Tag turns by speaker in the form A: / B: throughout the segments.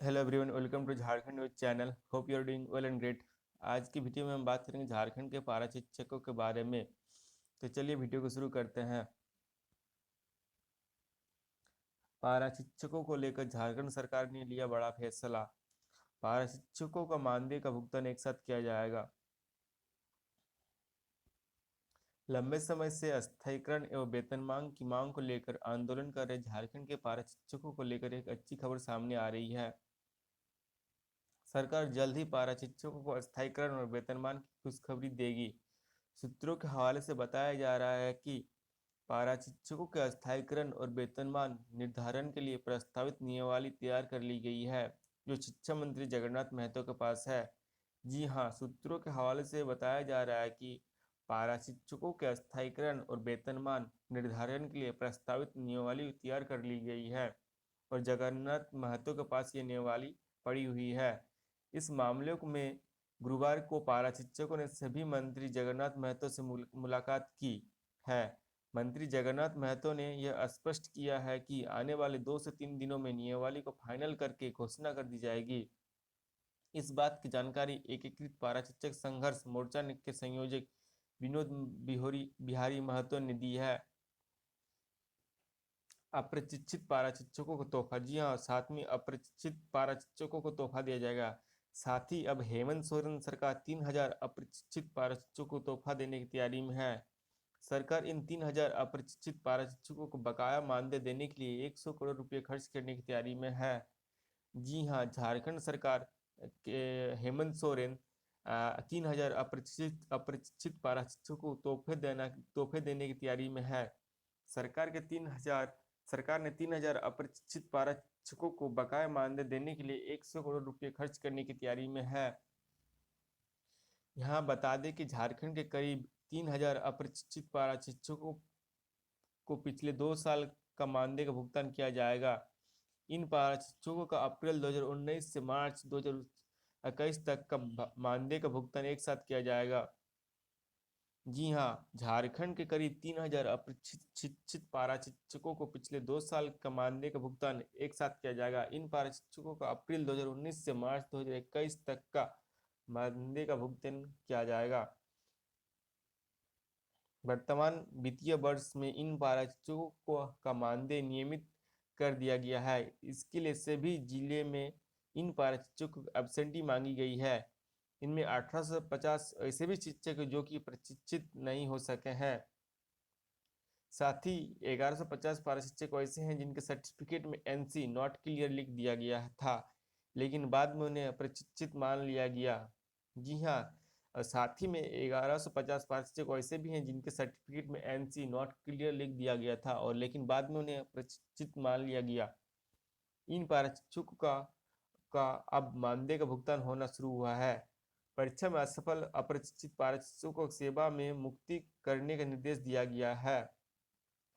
A: Hello everyone, welcome to Jharkhand news channel. Hope you are doing well and great. आज की video में हम बात करेंगे झारखंड के पारा शिक्षकों के बारे में। तो चलिए वीडियो को शुरू करते हैं। पारा शिक्षकों को लेकर झारखंड सरकार ने लिया बड़ा फैसला। पारा शिक्षकों का मानदेय का भुगतान एक साथ किया जाएगा। लंबे समय से अस्थायीकरण एवं वेतन मांग की मांग को लेकर आंदोलन कर रहे झारखंड के पारा शिक्षकों को लेकर एक अच्छी खबर सामने आ रही है। सरकार जल्द ही पारा शिक्षकों को अस्थायीकरण और वेतनमान की खुशखबरी देगी। सूत्रों के हवाले से बताया जा रहा है कि पारा शिक्षकों के अस्थायीकरण और वेतनमान निर्धारण के लिए प्रस्तावित नियमावली तैयार कर ली गई है, जो शिक्षा मंत्री जगन्नाथ महतो के पास है। जी हाँ, सूत्रों के हवाले से बताया जा रहा है कि पारा शिक्षकों के अस्थायीकरण और वेतनमान निर्धारण के लिए प्रस्तावित नियमावली तैयार कर ली गई है और जगन्नाथ महतो के पास ये नियमावली पड़ी हुई है। इस मामले में गुरुवार को पारा शिक्षकों ने सभी मंत्री जगन्नाथ महतो से मुलाकात की है। मंत्री जगन्नाथ महतो ने यह स्पष्ट किया है कि आने वाले 2 से 3 दिनों में नियमावली को फाइनल करके घोषणा कर दी जाएगी। इस बात की जानकारी एकीकृत पारा शिक्षक संघर्ष मोर्चा के संयोजक विनोद बिहारी महतो ने दी है। अप्रशिक्षित पारा शिक्षकों को तोहफा। जी हाँ, 7वीं अप्रशिक्षित पारा शिक्षकों को तोहफा दिया जाएगा। साथ ही अब हेमंत सोरेन सरकार 3000 अप्रशिक्षित पारा शिक्षकों को तोहफा देने की तैयारी में है। सरकार इन 3000 अप्रशिक्षित पारा शिक्षकों को बकाया मानदेय देने के लिए 100 करोड़ रुपए खर्च करने की तैयारी में है। जी हाँ, झारखंड सरकार के हेमंत सोरेन 3000 अप्रशिक्षित पारा शिक्षकों को तोहफे देने की तैयारी में है। सरकार ने 3000 अप्रशिक्षित पारा शिक्षकों को बकाया मानदेय देने के लिए 100 करोड़ रुपए खर्च करने की तैयारी में है। यहाँ बता दें कि झारखंड के करीब 3000 अप्रशिक्षित पारा शिक्षकों को पिछले 2 साल का मानदेय का भुगतान किया जाएगा। इन पारा शिक्षकों का अप्रैल 2019 से मार्च 2021 तक का मानदेय का भुगतान एक साथ किया जाएगा। जी हाँ, झारखंड के करीब 3000 अप्रशिक्षित पारा शिक्षकों को पिछले 2 साल का मानदेय का भुगतान एक साथ किया जाएगा। इन पारा शिक्षकों का अप्रैल 2019 से मार्च 2021 तक का मानदेय का भुगतान किया जाएगा। वर्तमान वित्तीय वर्ष में इन पारा शिक्षकों का मानदेय नियमित कर दिया गया है। इसके लिए सभी जिले में इन पारा शिक्षकों की एब्सेंटी मांगी गई है। इनमें 1850 ऐसे भी शिक्षक जो कि प्रशिक्षित नहीं हो सके हैं। साथ ही 1150 पारा शिक्षक ऐसे हैं जिनके सर्टिफिकेट में NC नॉट क्लियर लिख दिया गया था, लेकिन बाद में उन्हें प्रशिक्षित मान लिया गया। जी हाँ, और साथ ही में 1150 पारा शिक्षक ऐसे भी हैं जिनके सर्टिफिकेट में NC नॉट क्लियर लिख दिया गया था और लेकिन बाद में उन्हें प्रशिक्षित मान लिया गया। इन पारा शिक्षकों का अब मानदेय का भुगतान होना शुरू हुआ है। परीक्षा में असफल अप्रशिक्षित पारा शिक्षकों को सेवा में मुक्ति करने का निर्देश दिया गया है,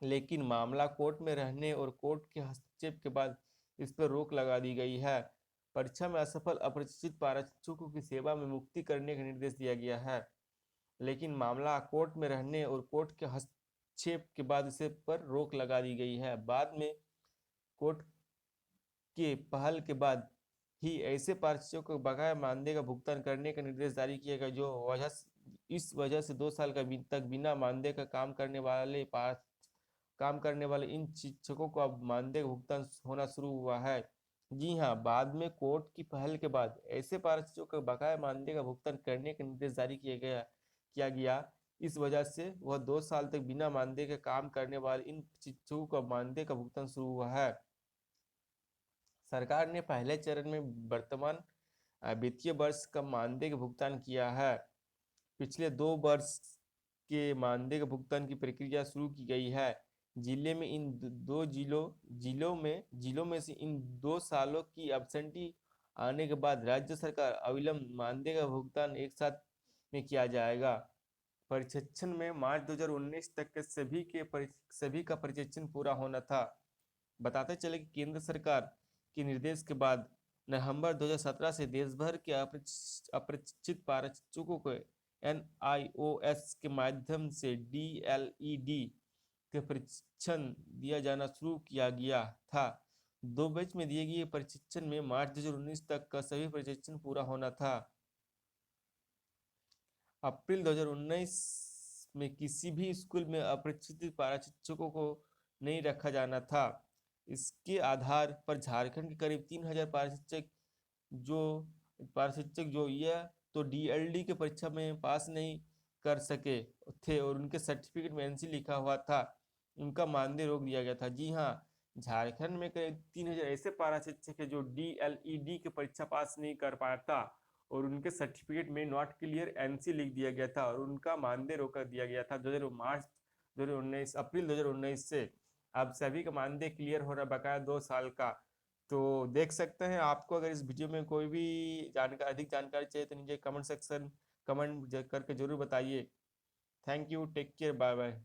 A: लेकिन मामला कोर्ट में रहने और कोर्ट के हस्तक्षेप के बाद इस पर रोक लगा दी गई है। परीक्षा में असफल अप्रशिक्षित पारा शिक्षकों की सेवा में मुक्ति करने का निर्देश दिया गया है, लेकिन मामला कोर्ट में रहने और कोर्ट के हस्तक्षेप के बाद इसे पर रोक लगा दी गई है। बाद में कोर्ट के पहल के बाद ही ऐसे पार्षदों को बकाया मानदेय का भुगतान करने का निर्देश जारी किया गया, जो इस वजह से 2 साल तक बिना मानदेय का काम करने वाले इन शिक्षकों को अब मानदेय का भुगतान होना शुरू हुआ है। जी हाँ, बाद में कोर्ट की पहल के बाद ऐसे पार्षदों को बकाया मानदेय का भुगतान करने का निर्देश जारी किया गया। इस वजह से वह 2 साल तक बिना मानदेय के काम करने वाले इन शिक्षकों का मानदेय का भुगतान शुरू हुआ है। सरकार ने पहले चरण में वर्तमान वित्तीय वर्ष का मानदेय का भुगतान किया है। पिछले 2 वर्ष के मानदेय के भुगतान की प्रक्रिया शुरू की गई है। जिले में इन दो जिलों में से इन 2 सालों की एब्सेंटी आने के बाद राज्य सरकार अविलंब मानदेय का भुगतान एक साथ में किया जाएगा। प्रशिक्षण में मार्च 2019 तक के सभी का प्रशिक्षण पूरा होना था। बताते चले कि केंद्र सरकार के निर्देश के बाद नवंबर 2017 से देश भर के अप्रशिक्षित पारा शिक्षकों को NIOS के माध्यम से DLED के प्रशिक्षण दिया जाना शुरू किया गया था। 2 बैच में दिए गए प्रशिक्षण में मार्च 2019 तक का सभी प्रशिक्षण पूरा होना था। अप्रैल 2019 में किसी भी स्कूल में अप्रशिक्षित पारा शिक्षकों को नहीं रखा जाना था। इसके आधार पर झारखंड के करीब 3000 जो पारा शिक्षक जो यह तो डीएलडी के परीक्षा में पास नहीं कर सके थे और उनके सर्टिफिकेट में एनसी लिखा हुआ था, उनका मानदेय रोक दिया गया था। जी हाँ, झारखंड में करीब 3000 ऐसे पारा शिक्षक है जो डीएलईडी की परीक्षा पास नहीं कर पाया था और उनके सर्टिफिकेट में नॉट क्लियर एनसी लिख दिया गया था और उनका मानदेय रोक दिया गया था 2019 अप्रैल 2019 से। अब सभी का मानदेय क्लियर हो रहा बकाया 2 साल का। तो देख सकते हैं, आपको अगर इस वीडियो में कोई भी जानकारी अधिक जानकारी चाहिए तो नीचे कमेंट सेक्शन कमेंट करके जरूर बताइए। Thank you, take care, bye bye.